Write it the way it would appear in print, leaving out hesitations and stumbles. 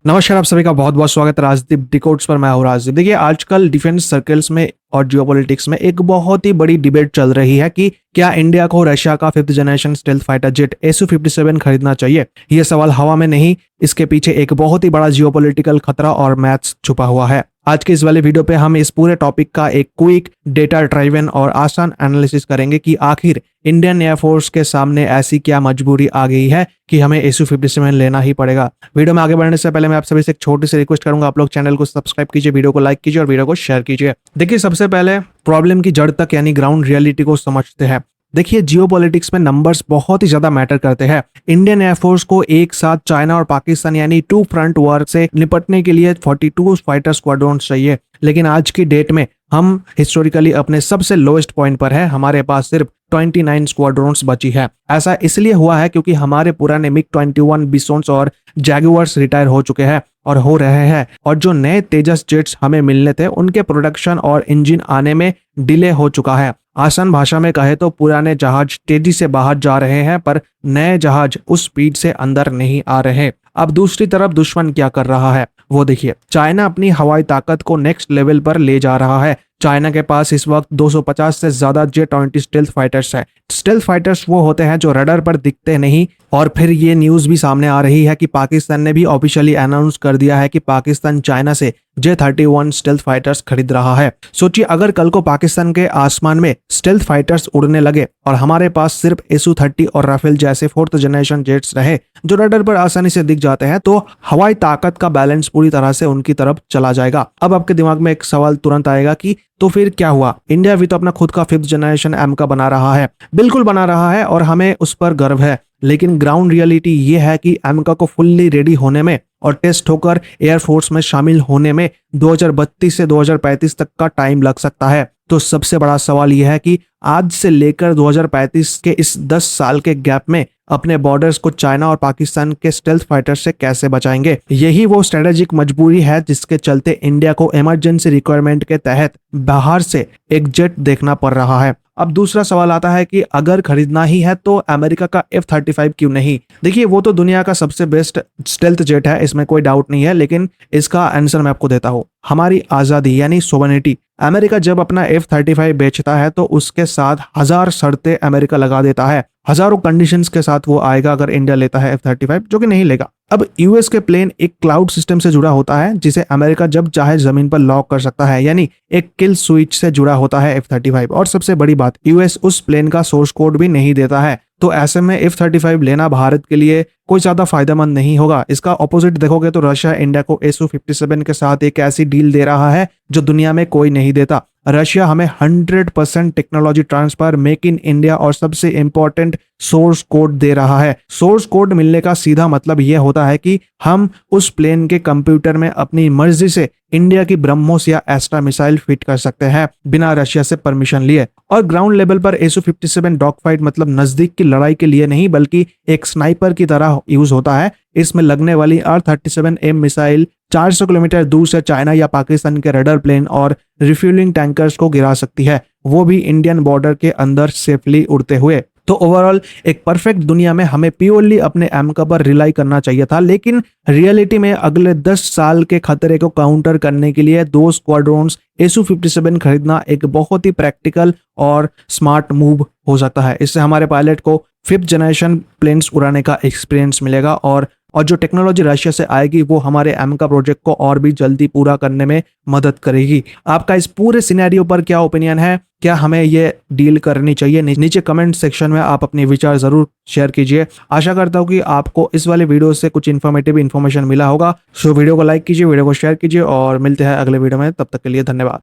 नमस्कार, आप सभी का बहुत बहुत स्वागत है राजदीप डिकोड्स पर। मैं हूं राजदीप। देखिए, आजकल डिफेंस सर्कल्स में और जियोपॉलिटिक्स में एक बहुत ही बड़ी डिबेट चल रही है कि क्या इंडिया को रशिया का 5th generation stealth fighter jet Su-57 खरीदना चाहिए। ये सवाल हवा में नहीं, इसके पीछे एक बहुत ही बड़ा जियोपॉलिटिकल खतरा और मैथ्स छुपा हुआ है। आज के इस वाले वीडियो पे हम इस पूरे टॉपिक का एक क्विक, डेटा ड्राइवन और आसान एनालिसिस करेंगे कि आखिर इंडियन एयरफोर्स के सामने ऐसी क्या मजबूरी आ गई है कि हमें Su-57 लेना ही पड़ेगा। वीडियो में आगे बढ़ने से पहले मैं आप सभी से एक छोटी सी रिक्वेस्ट करूंगा, आप लोग चैनल को सब्सक्राइब कीजिए, वीडियो को लाइक कीजिए और वीडियो को शेयर कीजिए। देखिए, सबसे पहले प्रॉब्लम की जड़ तक यानी ग्राउंड रियलिटी को समझते हैं। देखिए, जियोपॉलिटिक्स में नंबर्स बहुत ही ज्यादा मैटर करते हैं। इंडियन एयरफोर्स को एक साथ चाइना और पाकिस्तान यानी 2 फ्रंट वॉर से निपटने के लिए 42 फाइटर स्क्वाड्रन चाहिए, लेकिन आज की डेट में हम हिस्टोरिकली अपने सबसे लोएस्ट पॉइंट पर है। हमारे पास सिर्फ 29 स्क्वाड्रन्स बची है। ऐसा इसलिए हुआ है क्योंकि हमारे पुराने MiG-21 बिसोन्स और जैगुआर्स रिटायर हो चुके हैं और हो रहे हैं, और जो नए तेजस जेट्स हमें मिलने थे उनके प्रोडक्शन और इंजन आने में डिले हो चुका है। आसान भाषा में कहे तो पुराने जहाज तेजी से बाहर जा रहे हैं पर नए जहाज उस स्पीड से अंदर नहीं आ रहे। अब दूसरी तरफ दुश्मन क्या कर रहा है वो देखिए। चाइना अपनी हवाई ताकत को नेक्स्ट लेवल पर ले जा रहा है। चाइना के पास इस वक्त 250 से ज्यादा J-20 स्टेल्थ फाइटर्स है। स्टेल्थ फाइटर्स वो होते हैं जो रडार पर दिखते नहीं। और फिर ये न्यूज भी सामने आ रही है कि पाकिस्तान ने भी ऑफिशियली अनाउंस कर दिया है कि पाकिस्तान चाइना से J-31 स्टेल्थ फाइटर्स खरीद रहा है। सोचिए, अगर कल को पाकिस्तान के आसमान में स्टेल्थ फाइटर्स उड़ने लगे और हमारे पास सिर्फ Su-30 और राफेल जैसे 4th जनरेशन जेट्स रहे जो रडार पर आसानी से दिख जाते हैं, तो हवाई ताकत का बैलेंस पूरी तरह से उनकी तरफ चला जाएगा। अब आपके दिमाग में एक सवाल तुरंत आएगा कि तो फिर क्या हुआ? इंडिया भी तो अपना खुद का 5th जनरेशन AMCA बना रहा है। बिल्कुल बना रहा है और हमें उस पर गर्व है, लेकिन ग्राउंड रियलिटी ये है कि AMCA को फुल्ली रेडी होने में और टेस्ट होकर एयरफोर्स में शामिल होने में 2032 से 2035 तक का टाइम लग सकता है। तो सबसे बड़ा सवाल यह है कि आज से लेकर 2035 के इस 10 साल के गैप में अपने बॉर्डर्स को चाइना और पाकिस्तान के स्टेल्थ फाइटर से कैसे बचाएंगे। यही वो स्ट्रेटेजिक मजबूरी है जिसके चलते इंडिया को इमरजेंसी रिक्वायरमेंट के तहत बाहर से एक जेट देखना पड़ रहा है। अब दूसरा सवाल आता है कि अगर खरीदना ही है तो अमेरिका का F-35 क्यों नहीं? देखिए, वो तो दुनिया का सबसे बेस्ट स्टेल्थ जेट है, इसमें कोई डाउट नहीं है, लेकिन इसका आंसर मैं आपको देता हूँ। हमारी आजादी यानी सोवरेनिटी। अमेरिका जब अपना F-35 बेचता है तो उसके साथ 1000 शर्तें अमेरिका लगा देता है। हजारों कंडीशंस के साथ वो आएगा अगर इंडिया लेता है F-35, जो कि नहीं लेगा। अब यूएस के प्लेन एक क्लाउड सिस्टम से जुड़ा होता है जिसे अमेरिका जब चाहे जमीन पर लॉक कर सकता है, यानी एक किल स्विच से जुड़ा होता है F-35। और सबसे बड़ी बात, यूएस उस प्लेन का सोर्स कोड भी नहीं देता है। तो ऐसे में F-35 लेना भारत के लिए कोई ज्यादा फायदेमंद नहीं होगा। इसका ऑपोजिट देखोगे तो रशिया इंडिया को Su-57 के साथ एक ऐसी डील दे रहा है जो दुनिया में कोई नहीं देता। रशिया हमें 100% technology transfer, make in India और सबसे इंपॉर्टेंट सोर्स कोड दे रहा है। सोर्स कोड मिलने का सीधा मतलब यह होता है कि हम उस प्लेन के कंप्यूटर में अपनी मर्जी से इंडिया की ब्रह्मोस या एस्ट्रा मिसाइल फिट कर सकते हैं बिना रशिया से परमिशन लिए। और ग्राउंड लेवल पर Su-57 डॉग फाइट मतलब नजदीक की लड़ाई के लिए नहीं, बल्कि एक स्नाइपर की तरह यूज होता है। इसमें लगने वाली R-37M मिसाइल 400 किलोमीटर दूर से चाइना या पाकिस्तान के रडार प्लेन और रिफ्यूलिंग टैंकर्स को गिरा सकती है, वो भी इंडियन बॉर्डर के अंदर सेफली उड़ते हुए। तो ओवरऑल एक परफेक्ट दुनिया में हमें प्योरली अपने AMCA पर रिलाई करना चाहिए था, लेकिन रियलिटी में अगले 10 साल के खतरे को काउंटर करने के लिए 2 स्क्वाड्रॉन्स Su-57 खरीदना एक बहुत ही प्रैक्टिकल और स्मार्ट मूव हो सकता है। इससे हमारे पायलट को 5th जनरेशन प्लेन्स उड़ाने का एक्सपीरियंस मिलेगा और जो टेक्नोलॉजी रशिया से आएगी वो हमारे AMCA प्रोजेक्ट को और भी जल्दी पूरा करने में मदद करेगी। आपका इस पूरे सिनेरियो पर क्या ओपिनियन है? क्या हमें ये डील करनी चाहिए? नीचे कमेंट सेक्शन में आप अपने विचार जरूर शेयर कीजिए। आशा करता हूँ कि आपको इस वाले वीडियो से कुछ इन्फॉर्मेटिव इन्फॉर्मेशन मिला होगा। सो वीडियो को लाइक कीजिए, वीडियो को शेयर कीजिए और मिलते हैं अगले वीडियो में। तब तक के लिए धन्यवाद।